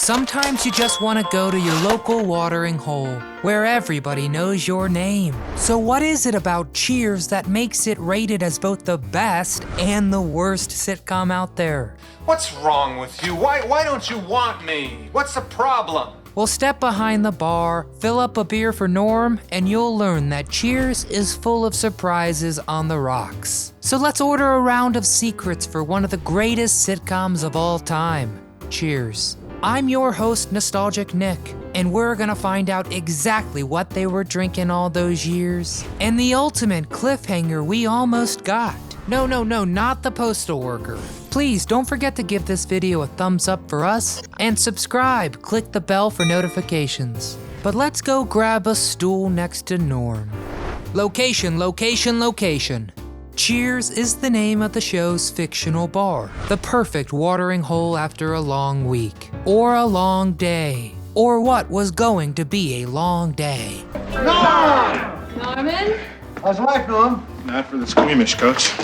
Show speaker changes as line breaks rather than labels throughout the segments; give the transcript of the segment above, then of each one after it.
Sometimes you just want to go to your local watering hole, where everybody knows your name. So what is it about Cheers that makes it rated as both the best and the worst sitcom out there?
What's wrong with you? Why don't you want me? What's the problem?
Well, step behind the bar, fill up a beer for Norm, and you'll learn that Cheers is full of surprises on the rocks. So let's order a round of secrets for one of the greatest sitcoms of all time. Cheers. I'm your host, Nostalgic Nick, and we're gonna find out exactly what they were drinking all those years, and the ultimate cliffhanger we almost got. No, not the postal worker. Please don't forget to give this video a thumbs up for us, and subscribe, click the bell for notifications. But let's go grab a stool next to Norm. Location. Cheers is the name of the show's fictional bar, the perfect watering hole after a long week, or a long day, or what was going to be a long day.
Norman?
How's life, Norm?
Not for the squeamish, Coach.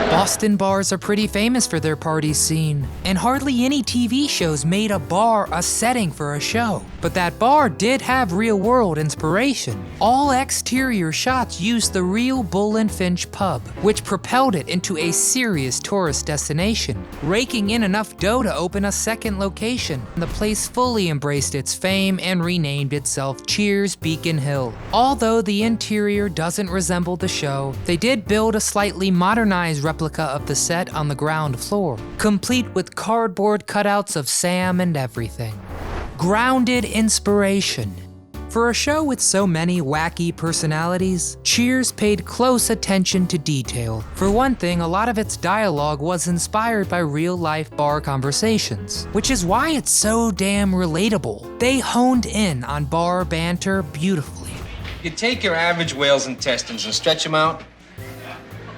Boston bars are pretty famous for their party scene, and hardly any TV shows made a bar a setting for a show. But that bar did have real-world inspiration. All exterior shots used the real Bull and Finch pub, which propelled it into a serious tourist destination, raking in enough dough to open a second location. The place fully embraced its fame and renamed itself Cheers Beacon Hill. Although the interior doesn't resemble the show, they did build a slightly modernized replica of the set on the ground floor, complete with cardboard cutouts of Sam and everything. Grounded inspiration. For a show with so many wacky personalities, Cheers paid close attention to detail. For one thing, a lot of its dialogue was inspired by real-life bar conversations, which is why it's so damn relatable. They honed in on bar banter beautifully.
You take your average whale's intestines and stretch them out,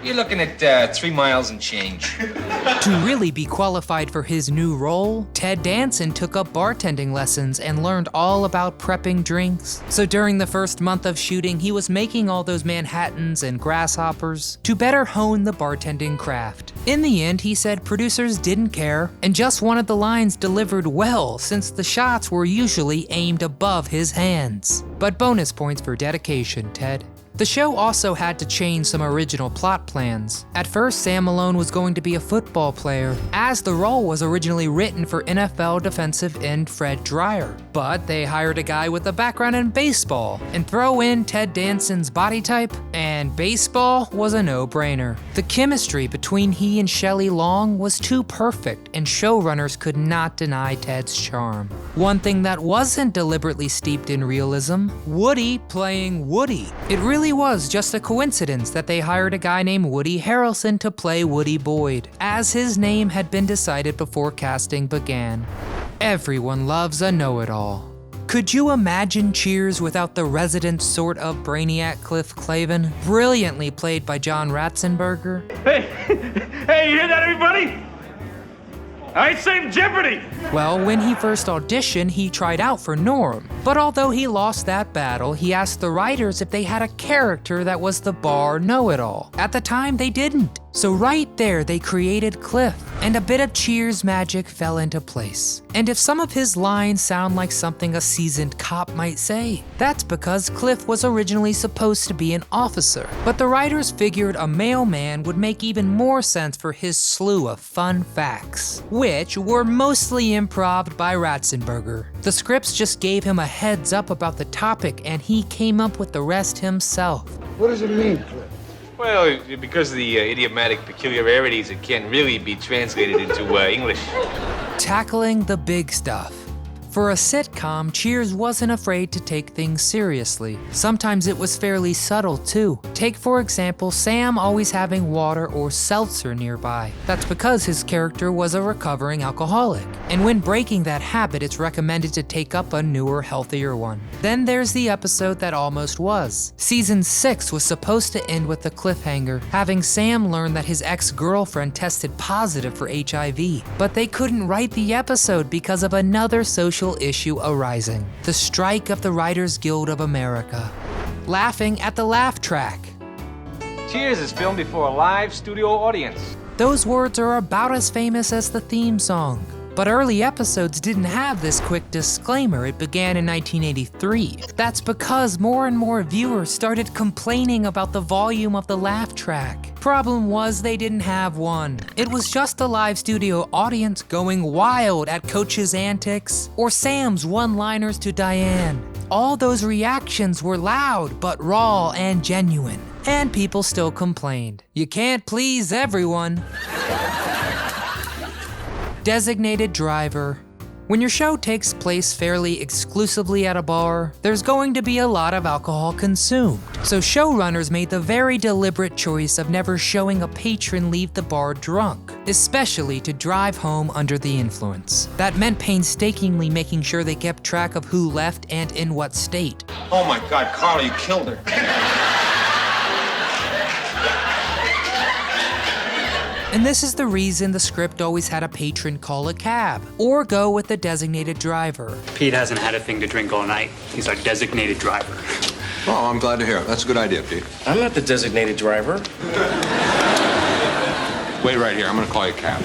you're looking at 3 miles and change.
To really be qualified for his new role, Ted Danson took up bartending lessons and learned all about prepping drinks. So during the first month of shooting, he was making all those Manhattans and grasshoppers to better hone the bartending craft. In the end, he said producers didn't care and just wanted the lines delivered well, since the shots were usually aimed above his hands. But bonus points for dedication, Ted. The show also had to change some original plot plans. At first, Sam Malone was going to be a football player, as the role was originally written for NFL defensive end Fred Dryer. But they hired a guy with a background in baseball, and throw in Ted Danson's body type, and baseball was a no-brainer. The chemistry between he and Shelley Long was too perfect, and showrunners could not deny Ted's charm. One thing that wasn't deliberately steeped in realism, Woody playing Woody. It really was just a coincidence that they hired a guy named Woody Harrelson to play Woody Boyd, as his name had been decided before casting began. Everyone loves a know-it-all. Could you imagine Cheers without the resident sort of brainiac Cliff Clavin, brilliantly played by John Ratzenberger?
Hey, you hear that, everybody? I saved Jeopardy!
Well, when he first auditioned, he tried out for Norm. But although he lost that battle, he asked the writers if they had a character that was the bar know-it-all. At the time, they didn't. So right there, they created Cliff, and a bit of Cheers magic fell into place. And if some of his lines sound like something a seasoned cop might say, that's because Cliff was originally supposed to be an officer. But the writers figured a mailman would make even more sense for his slew of fun facts, which were mostly improv by Ratzenberger. The scripts just gave him a heads up about the topic, and he came up with the rest himself.
What does it mean, Cliff?
Well, because of the idiomatic peculiarities, it can't really be translated into English.
Tackling the big stuff. For a sitcom, Cheers wasn't afraid to take things seriously. Sometimes it was fairly subtle too. Take for example, Sam always having water or seltzer nearby. That's because his character was a recovering alcoholic. And when breaking that habit, it's recommended to take up a newer, healthier one. Then there's the episode that almost was. Season 6 was supposed to end with a cliffhanger, having Sam learn that his ex-girlfriend tested positive for HIV. But they couldn't write the episode because of another social issue arising: the strike of the Writers Guild of America. Laughing at the laugh track.
Cheers is filmed before a live studio audience.
Those words are about as famous as the theme song. But early episodes didn't have this quick disclaimer. It began in 1983. That's because more and more viewers started complaining about the volume of the laugh track. Problem was they didn't have one. It was just a live studio audience going wild at Coach's antics or Sam's one-liners to Diane. All those reactions were loud but raw and genuine. And people still complained. You can't please everyone. Designated driver. When your show takes place fairly exclusively at a bar, there's going to be a lot of alcohol consumed. So showrunners made the very deliberate choice of never showing a patron leave the bar drunk, especially to drive home under the influence. That meant painstakingly making sure they kept track of who left and in what state.
Oh my God, Carla, you killed her.
And this is the reason the script always had a patron call a cab or go with the designated driver.
Pete hasn't had a thing to drink all night. He's our designated driver.
Oh, I'm glad to hear it. That's a good idea, Pete.
I'm not the designated driver.
Wait right here. I'm gonna call you a cab.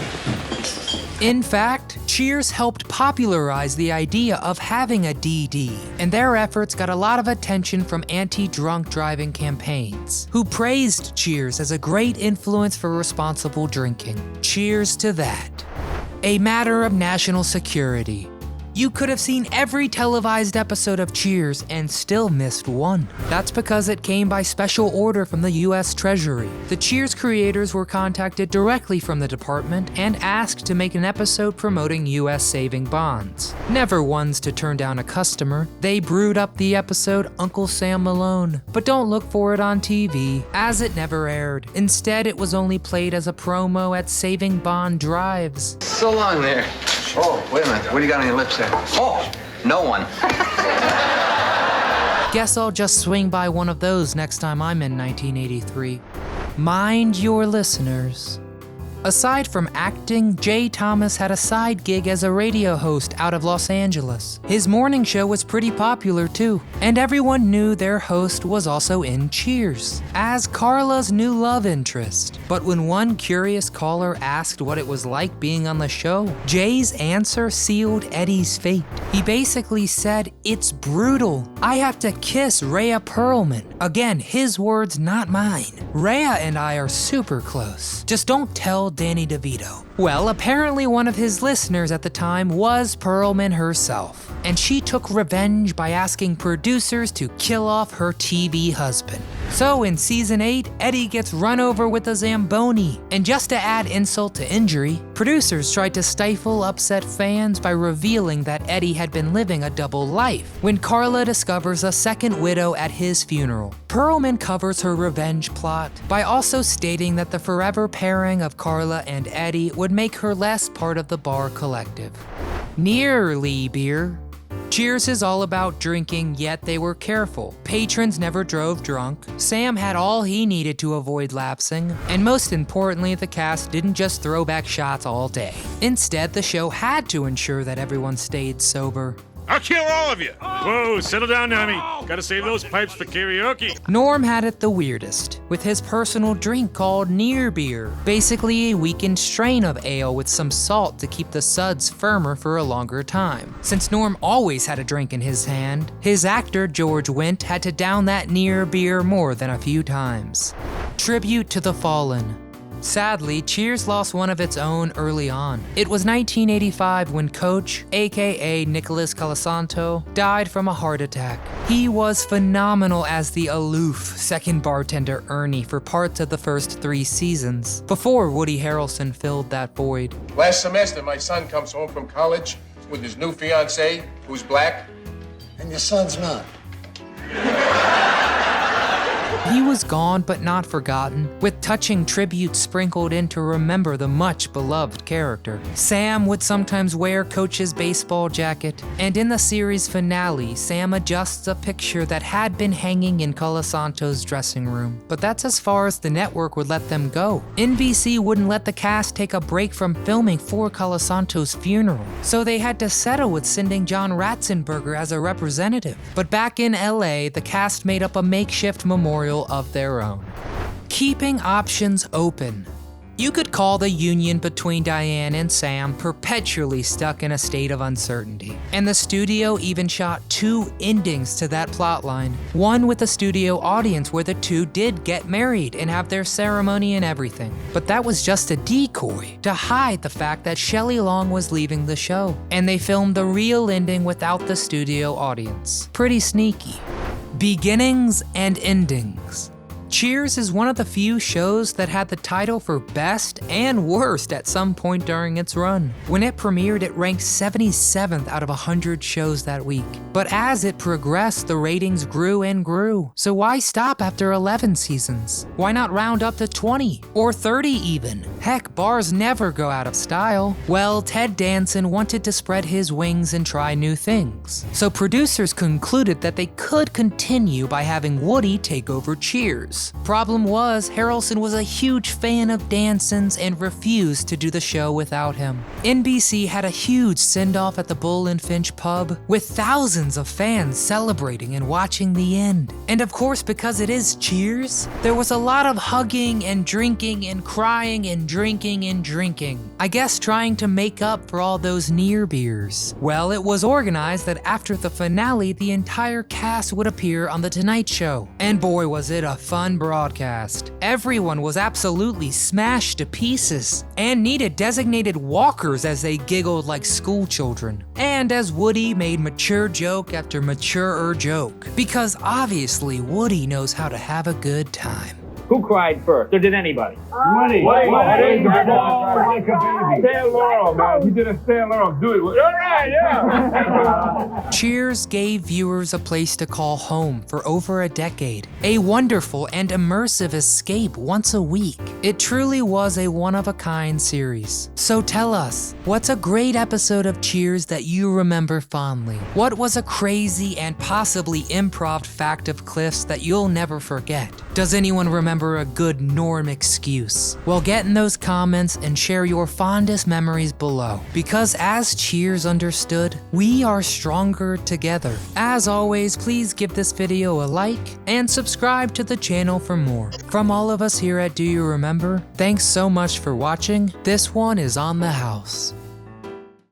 In fact, Cheers helped popularize the idea of having a DD, and their efforts got a lot of attention from anti-drunk driving campaigns, who praised Cheers as a great influence for responsible drinking. Cheers to that. A matter of national security. You could have seen every televised episode of Cheers and still missed one. That's because it came by special order from the US Treasury. The Cheers creators were contacted directly from the department and asked to make an episode promoting US saving bonds. Never ones to turn down a customer, they brewed up the episode Uncle Sam Malone. But don't look for it on TV, as it never aired. Instead, it was only played as a promo at saving bond drives.
So long there.
Oh, wait a minute. What do you got on your lips there?
Oh, no one.
Guess I'll just swing by one of those next time I'm in 1983. Mind your listeners. Aside from acting, Jay Thomas had a side gig as a radio host out of Los Angeles. His morning show was pretty popular too, and everyone knew their host was also in Cheers, as Carla's new love interest. But when one curious caller asked what it was like being on the show, Jay's answer sealed Eddie's fate. He basically said, "It's brutal. I have to kiss Rhea Perlman." Again, his words, not mine. Rhea and I are super close. Just don't tell Danny DeVito. Well, apparently one of his listeners at the time was Perlman herself, and she took revenge by asking producers to kill off her TV husband. So in season 8, Eddie gets run over with a Zamboni, and just to add insult to injury, producers tried to stifle upset fans by revealing that Eddie had been living a double life when Carla discovers a second widow at his funeral. Perlman covers her revenge plot by also stating that the forever pairing of Carla and Eddie would make her less part of the bar collective. Nearly beer. Cheers is all about drinking, yet they were careful. Patrons never drove drunk. Sam had all he needed to avoid lapsing. And most importantly, the cast didn't just throw back shots all day. Instead, the show had to ensure that everyone stayed sober.
I'll kill all of you. Whoa, settle down, Nami. Gotta save those pipes for karaoke.
Norm had it the weirdest, with his personal drink called Near Beer, basically a weakened strain of ale with some salt to keep the suds firmer for a longer time. Since Norm always had a drink in his hand, his actor George Wendt had to down that Near Beer more than a few times. Tribute to the fallen. Sadly, Cheers lost one of its own early on. It was 1985 when Coach, aka Nicholas Colasanto, died from a heart attack. He was phenomenal as the aloof second bartender Ernie for parts of the first 3 seasons, before Woody Harrelson filled that void.
Last semester, my son comes home from college with his new fiancée, who's black.
And your son's not.
He was gone but not forgotten, with touching tributes sprinkled in to remember the much-beloved character. Sam would sometimes wear Coach's baseball jacket, and in the series finale, Sam adjusts a picture that had been hanging in Colasanto's dressing room. But that's as far as the network would let them go. NBC wouldn't let the cast take a break from filming for Colasanto's funeral, so they had to settle with sending John Ratzenberger as a representative. But back in LA, the cast made up a makeshift memorial of their own. Keeping options open. You could call the union between Diane and Sam perpetually stuck in a state of uncertainty. And the studio even shot 2 endings to that plotline. One with a studio audience where the two did get married and have their ceremony and everything. But that was just a decoy to hide the fact that Shelley Long was leaving the show. And they filmed the real ending without the studio audience. Pretty sneaky. Beginnings and endings. Cheers is one of the few shows that had the title for best and worst at some point during its run. When it premiered, it ranked 77th out of 100 shows that week. But as it progressed, the ratings grew and grew. So why stop after 11 seasons? Why not round up to 20 or 30 even? Heck, bars never go out of style. Well, Ted Danson wanted to spread his wings and try new things. So producers concluded that they could continue by having Woody take over Cheers. Problem was, Harrelson was a huge fan of Danson's and refused to do the show without him. NBC had a huge send-off at the Bull and Finch pub, with thousands of fans celebrating and watching the end. And of course, because it is Cheers, there was a lot of hugging and drinking and crying and drinking and drinking. I guess trying to make up for all those near beers. Well, it was organized that after the finale, the entire cast would appear on The Tonight Show. And boy, was it a fun broadcast. Everyone was absolutely smashed to pieces and needed designated walkers as they giggled like school children. And as Woody made mature joke after maturer joke, because obviously Woody knows how to have a good time.
Who cried first, or did anybody?
Money.
Wait,
Like
a baby.
Stan Laurel, man. He did a Stan Laurel. Do it. All right, yeah.
Cheers gave viewers a place to call home for over a decade. A wonderful and immersive escape once a week. It truly was a one-of-a-kind series. So tell us, what's a great episode of Cheers that you remember fondly? What was a crazy and possibly improv fact of Cliff's that you'll never forget? Does anyone remember a good Norm excuse? Well, get in those comments and share your fondest memories below. Because as Cheers understood, we are stronger together. As always, please give this video a like and subscribe to the channel for more. From all of us here at Do You Remember, thanks so much for watching. This one is on the house.